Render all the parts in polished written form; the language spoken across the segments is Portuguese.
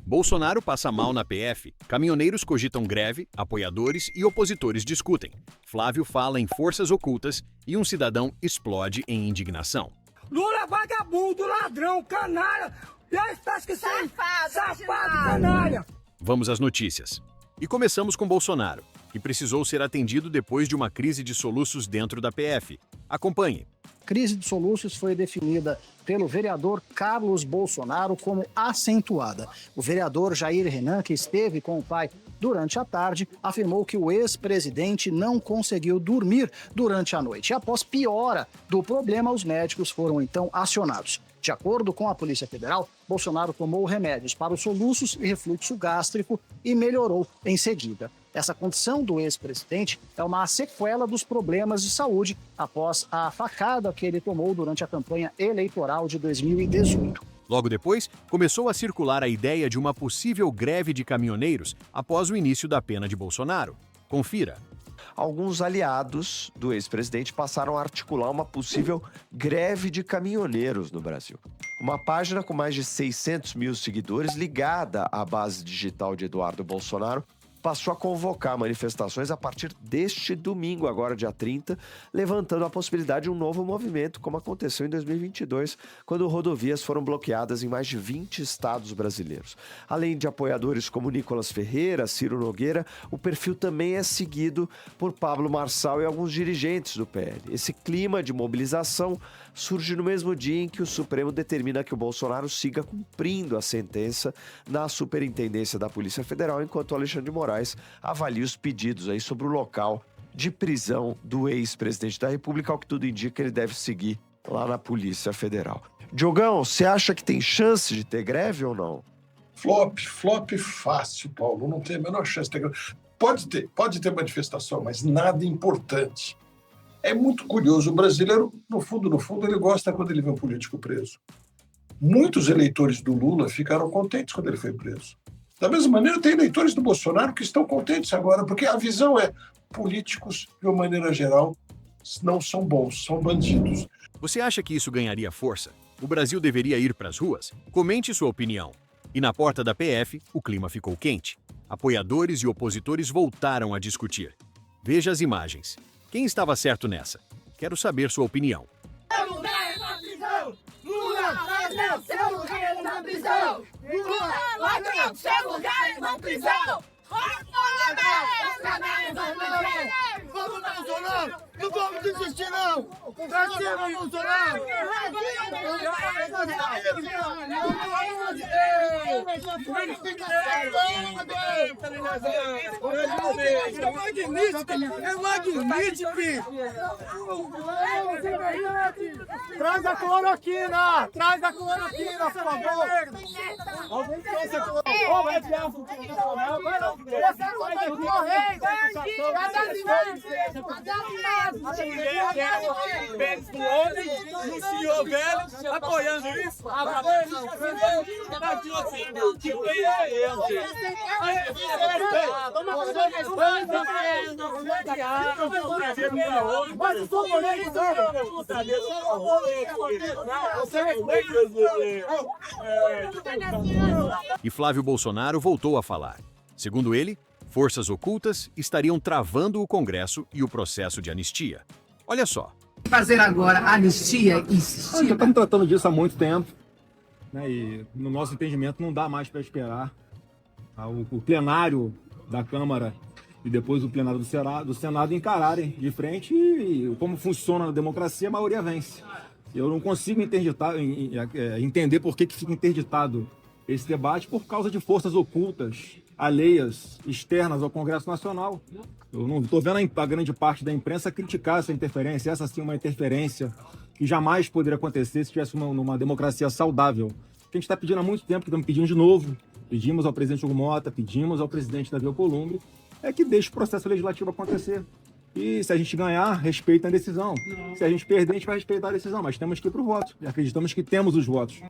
Bolsonaro passa mal na PF, caminhoneiros cogitam greve, apoiadores e opositores discutem. Flávio fala em forças ocultas e um cidadão explode em indignação. Lula vagabundo, ladrão, canalha, já está esquecendo, safado, canalha. Vamos às notícias. E começamos com Bolsonaro, que precisou ser atendido depois de uma crise de soluços dentro da PF. Acompanhe. Crise de soluços foi definida pelo vereador Carlos Bolsonaro como acentuada. O vereador Jair Renan, que esteve com o pai durante a tarde, afirmou que o ex-presidente não conseguiu dormir durante a noite. E após piora do problema, os médicos foram então acionados. De acordo com a Polícia Federal, Bolsonaro tomou remédios para os soluços e refluxo gástrico e melhorou em seguida. Essa condição do ex-presidente é uma sequela dos problemas de saúde após a facada que ele tomou durante a campanha eleitoral de 2018. Logo depois, começou a circular a ideia de uma possível greve de caminhoneiros após o início da pena de Bolsonaro. Confira. Alguns aliados do ex-presidente passaram a articular uma possível greve de caminhoneiros no Brasil. Uma página com mais de 600 mil seguidores, ligada à base digital de Eduardo Bolsonaro, passou a convocar manifestações a partir deste domingo, agora dia 30, levantando a possibilidade de um novo movimento, como aconteceu em 2022, quando rodovias foram bloqueadas em mais de 20 estados brasileiros. Além de apoiadores como Nicolas Ferreira, Ciro Nogueira, o perfil também é seguido por Pablo Marçal e alguns dirigentes do PL. Esse clima de mobilização surge no mesmo dia em que o Supremo determina que o Bolsonaro siga cumprindo a sentença na Superintendência da Polícia Federal, enquanto Alexandre de Moraes avalia os pedidos aí sobre o local de prisão do ex-presidente da República. Ao que tudo indica, ele deve seguir lá na Polícia Federal. Diogão, você acha que tem chance de ter greve ou não? Flop fácil, Paulo. Não tem a menor chance de ter greve. Pode ter manifestação, mas nada importante. É muito curioso. O brasileiro, no fundo, ele gosta quando ele vê um político preso. Muitos eleitores do Lula ficaram contentes quando ele foi preso. Da mesma maneira, tem eleitores do Bolsonaro que estão contentes agora, porque a visão é políticos, de uma maneira geral, não são bons, são bandidos. Você acha que isso ganharia força? O Brasil deveria ir para as ruas? Comente sua opinião. E na porta da PF, o clima ficou quente. Apoiadores e opositores voltaram a discutir. Veja as imagens. Quem estava certo nessa? Quero saber sua opinião. Seu lugar é na prisão! Lula, ladrão, seu lugar é na prisão! Lula, ladrão, seu lugar é na prisão! Vamos, Bolsonaro! Não vamos desistir, não! Pra cima, Bolsonaro! É magnífico! Traz a cloroquina! Traz a cloroquina, por favor! Alguém trouxe a cloroquina? Vai virar o vai não! Vai correr! Pés do homem, no senhor velho, apoiando isso. E Flávio Bolsonaro voltou a falar. Segundo ele, forças ocultas estariam travando o Congresso e o processo de anistia. Olha só. Fazer agora anistia e insistir. Estamos tratando disso há muito tempo, né? E no nosso entendimento não dá mais para esperar o plenário da Câmara e depois o plenário do Senado encararem de frente e como funciona a democracia, a maioria vence. Eu não consigo entender por que fica interditado esse debate por causa de forças ocultas, alheias, externas ao Congresso Nacional. Eu não estou vendo a grande parte da imprensa criticar essa interferência, essa sim uma interferência que jamais poderia acontecer se tivesse numa democracia saudável. O que a gente está pedindo há muito tempo, que estamos pedindo de novo, pedimos ao presidente Hugo Mota, pedimos ao presidente Davi Alcolumbre, é que deixe o processo legislativo acontecer. E se a gente ganhar, respeita a decisão. Se a gente perder, a gente vai respeitar a decisão, mas temos que ir para o voto. E acreditamos que temos os votos.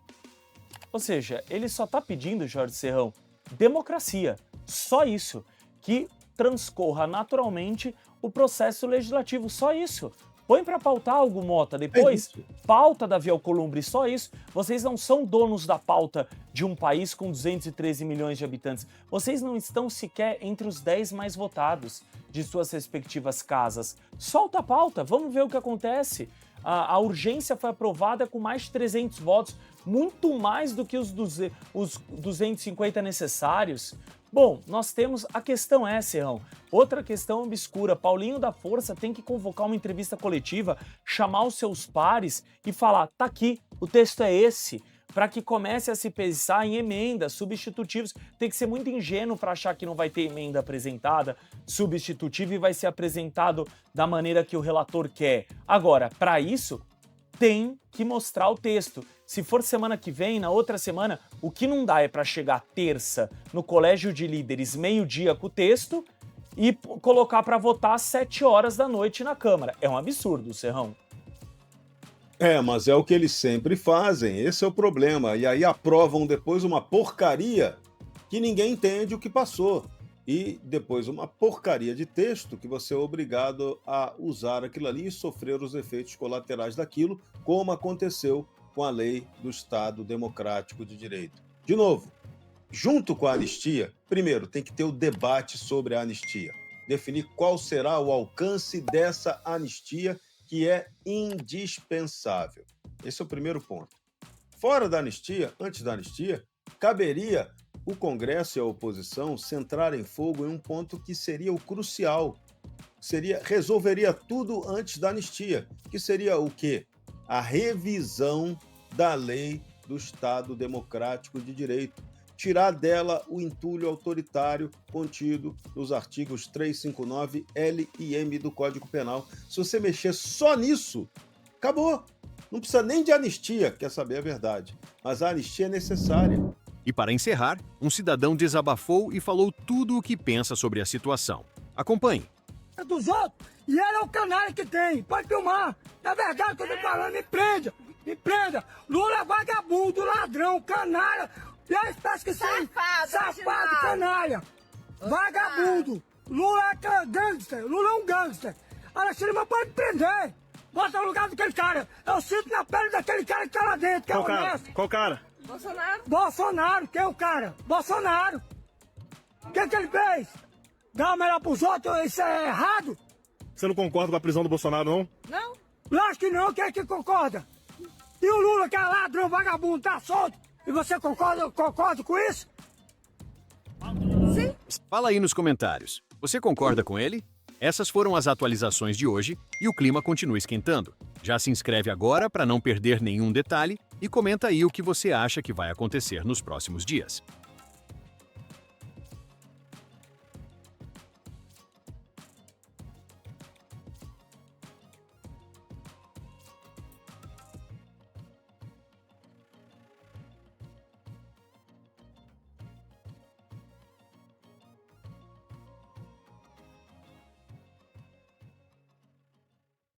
Ou seja, ele só está pedindo, Jorge Serrão, democracia. Só isso. Que transcorra naturalmente o processo legislativo. Só isso. Põe para pautar algo, Mota, depois pauta Davi Alcolumbre, só isso. Vocês não são donos da pauta de um país com 213 milhões de habitantes. Vocês não estão sequer entre os 10 mais votados de suas respectivas casas. Solta a pauta, vamos ver o que acontece. A urgência foi aprovada com mais de 300 votos, muito mais do que os 250 necessários. Bom, nós temos a questão Serrão. Outra questão obscura. Paulinho da Força tem que convocar uma entrevista coletiva, chamar os seus pares e falar, tá aqui, o texto é esse, para que comece a se pensar em emendas, substitutivos. Tem que ser muito ingênuo para achar que não vai ter emenda apresentada, substitutiva e vai ser apresentado da maneira que o relator quer. Agora, para isso, tem que mostrar o texto. Se for semana que vem, na outra semana, o que não dá é para chegar terça no Colégio de Líderes, meio-dia com o texto e colocar para votar às 7 horas da noite na Câmara. É um absurdo, Serrão. Mas é o que eles sempre fazem, esse é o problema. E aí aprovam depois uma porcaria que ninguém entende o que passou. E depois uma porcaria de texto que você é obrigado a usar aquilo ali e sofrer os efeitos colaterais daquilo, como aconteceu com a lei do Estado Democrático de Direito. De novo, junto com a anistia, primeiro tem que ter o debate sobre a anistia, definir qual será o alcance dessa anistia que é indispensável. Esse é o primeiro ponto. Fora da anistia, antes da anistia, caberia o Congresso e a oposição centrarem fogo em um ponto que seria o crucial, resolveria tudo antes da anistia, que seria o quê? A revisão da lei do Estado Democrático de Direito. Tirar dela o entulho autoritário contido nos artigos 359 L e M do Código Penal. Se você mexer só nisso, acabou. Não precisa nem de anistia, quer saber a verdade. Mas a anistia é necessária. E para encerrar, um cidadão desabafou e falou tudo o que pensa sobre a situação. Acompanhe. É dos outros, e ele é o canalha que tem, pode filmar. Na verdade, que eu tô falando, me prenda, me prenda. Lula é vagabundo, ladrão, canalha, pior espécie que sem, safado, canalha, vagabundo. Lula é gangster, Lula é um gangster. Alexandre, mas pode prender. Bota no lugar daquele cara. Eu sinto na pele daquele cara que tá lá dentro, que é honesto. Qual cara? Bolsonaro. Bolsonaro, quem é o cara? Bolsonaro. O que ele fez? Dar o melhor pros outros, isso é errado? Você não concorda com a prisão do Bolsonaro, não? Não. Lógico que não, quem é que concorda? E o Lula, que é ladrão, vagabundo, tá solto? E você concorda com isso? Sim. Fala aí nos comentários. Você concorda com ele? Essas foram as atualizações de hoje e o clima continua esquentando. Já se inscreve agora para não perder nenhum detalhe e comenta aí o que você acha que vai acontecer nos próximos dias.